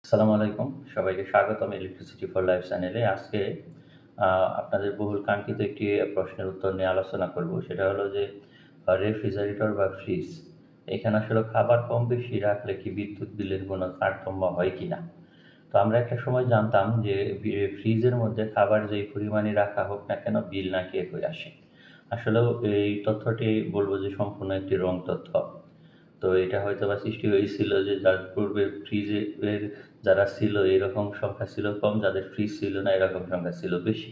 আসসালামু আলাইকুম। সবাইকে স্বাগতম ইলেকট্রিসিটি ফর লাইফ চ্যানেলে। আজকে আপনাদের বহুল কাঙ্ক্ষিত একটি প্রশ্নের উত্তর নিয়ে আলোচনা করব। সেটা হলো যে রেফ্রিজারেটর বা ফ্রিজ এখানে আসলে খাবার কম বেশি রাখলে কি বিদ্যুৎ বিলের কোনো তারতম্য হয় কিনা? তো আমরা একটা সময় জানতাম যে ফ্রিজের মধ্যে খাবার যেই পরিমাণে রাখা হোক না কেন বিল নাকি একই আসে। আসলেও এই তথ্যটি বলব যে সম্পূর্ণ একটি রং তথ্য। তো এটা হয়তোবা সৃষ্টি হয়েছিল যে যার পূর্বে ফ্রিজের যারা ছিল এরকম সংখ্যা ছিল কম, যাদের ফ্রিজ ছিল না এরকম সংখ্যা ছিল বেশি।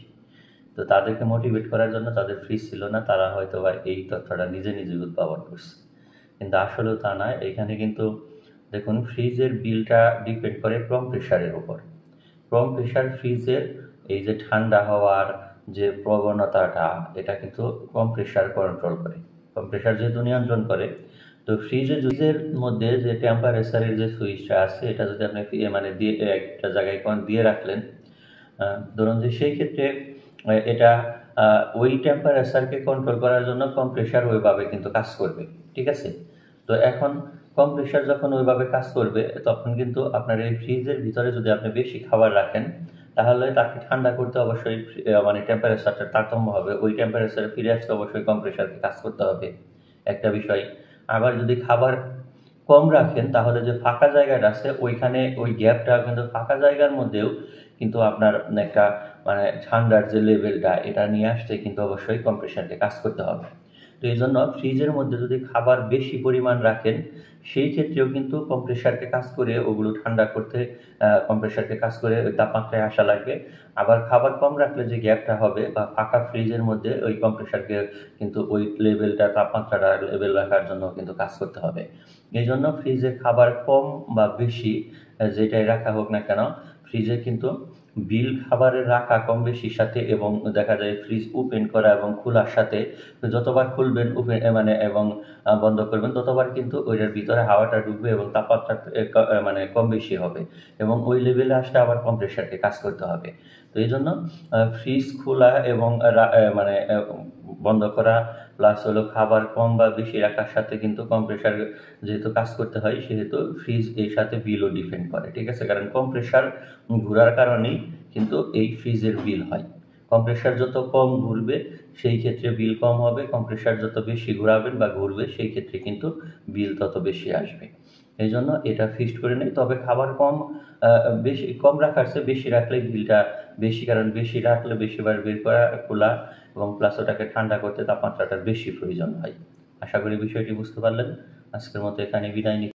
তো তাদেরকে মোটিভেট করার জন্য, যাদের ফ্রিজ ছিল না তারা হয়তোবা এই তথ্যটা নিজে নিজে উদ্ভাবন করছে। কিন্তু আসলেও তা নয়। এখানে কিন্তু দেখুন, ফ্রিজের বিলটা ডিপেন্ড করে কম্প্রেসারের উপর। কম্প্রেসার ফ্রিজের এই যে ঠান্ডা হওয়ার যে প্রবণতাটা, এটা কিন্তু কম্প্রেসার কন্ট্রোল করে। কম্প্রেসার যেহেতু নিয়ন্ত্রণ করে, তো ফ্রিজের মধ্যে যে টেম্পারেচারের যে সুইচটা আছে, এটা যদি আপনি মানে দিয়ে একটা জায়গায় দিয়ে রাখলেন, ধরুন যে সেই ক্ষেত্রে এটা ওই টেম্পারেচারকে কন্ট্রোল করার জন্য কম্প্রেসার ওইভাবে কিন্তু কাজ করবে। ঠিক আছে? তো এখন কম্প্রেসার যখন ওইভাবে কাজ করবে, তখন কিন্তু আপনার এই ফ্রিজের ভিতরে যদি আপনি বেশি খাবার রাখেন, তাহলে তাকে ঠান্ডা করতে অবশ্যই মানে টেম্পারেচারটা তারতম্য হবে। ওই টেম্পারেচারে ফিরে আসতে অবশ্যই কম্প্রেসারকে কাজ করতে হবে, একটা বিষয়। আবার যদি খাবার কম রাখেন, তাহলে যে ফাঁকা জায়গাটা আছে ওইখানে ওই গ্যাপটা কিন্তু ফাঁকা জায়গার মধ্যেও কিন্তু আপনার একটা মানে ঠান্ডার যে লেভেলটা, এটা নিয়ে আসতে কিন্তু অবশ্যই কম্প্রেসারকে কাজ করতে হবে। তো এই জন্য ফ্রিজের মধ্যে যদি খাবার বেশি পরিমাণ রাখেন, সেই ক্ষেত্রেও কিন্তু কম্প্রেসারকে কাজ করে ওগুলো ঠান্ডা করতে কম্প্রেসারকে কাজ করে ওই তাপমাত্রায় আসা লাগবে। আবার খাবার কম রাখলে যে গ্যাপটা হবে বা ফাঁকা ফ্রিজের মধ্যে ওই কম্প্রেসারকে কিন্তু ওই লেভেলটা, তাপমাত্রাটা লেভেল রাখার জন্য কিন্তু কাজ করতে হবে। এই জন্য ফ্রিজে খাবার কম বা বেশি যেটাই রাখা হোক না কেন, ফ্রিজে কিন্তু বিল খাবারের রাখা কম বেশির সাথে, এবং দেখা যায় ফ্রিজ ওপেন করা এবং খোলার সাথে যতবার খুলবেন ওপেন মানে এবং বন্ধ করবেন, ততবার কিন্তু ওইটার ভিতরে হাওয়াটা ঢুকবে এবং তাপমাত্রা মানে কম বেশি হবে, এবং ওই লেভেলে আসলে আবার কম্প্রেসারকে কাজ করতে হবে। তো এই জন্য ফ্রিজ খোলা এবং মানে বন্ধ করা প্লাস হলো খাবার কম বা বেশি রাখার সাথে কিন্তু কম্প্রেসার যেহেতু কাজ করতে হয়, সেহেতু ফ্রিজ এর সাথে বিলও ডিপেন্ড করে। ঠিক আছে? কারণ কম্প্রেসার ঘোরার কারণেই কিন্তু এই ফ্রিজের বিল হয়। কম্প্রেসার যত কম ঘুরবে সেই ক্ষেত্রে বিল কম হবে, কম্প্রেসার যত বেশি ঘোরাবেন বা ঘুরবে সেই ক্ষেত্রে কিন্তু বিল তত বেশি আসবে। এই জন্য এটা ফিক্সড করে নেই। তবে খাবার বেশি কম রাখার চেয়ে বেশি রাখলে বিলটা বেশি, কারণ বেশি রাখলে বেশিবার বের করা খোলা এবং প্লাস ওটাকে ঠান্ডা করতে তাপমাত্রাটার বেশি প্রয়োজন হয়। আশা করি বিষয়টি বুঝতে পারলেন। আজকের মতো এখানে বিদায় নিচ্ছি।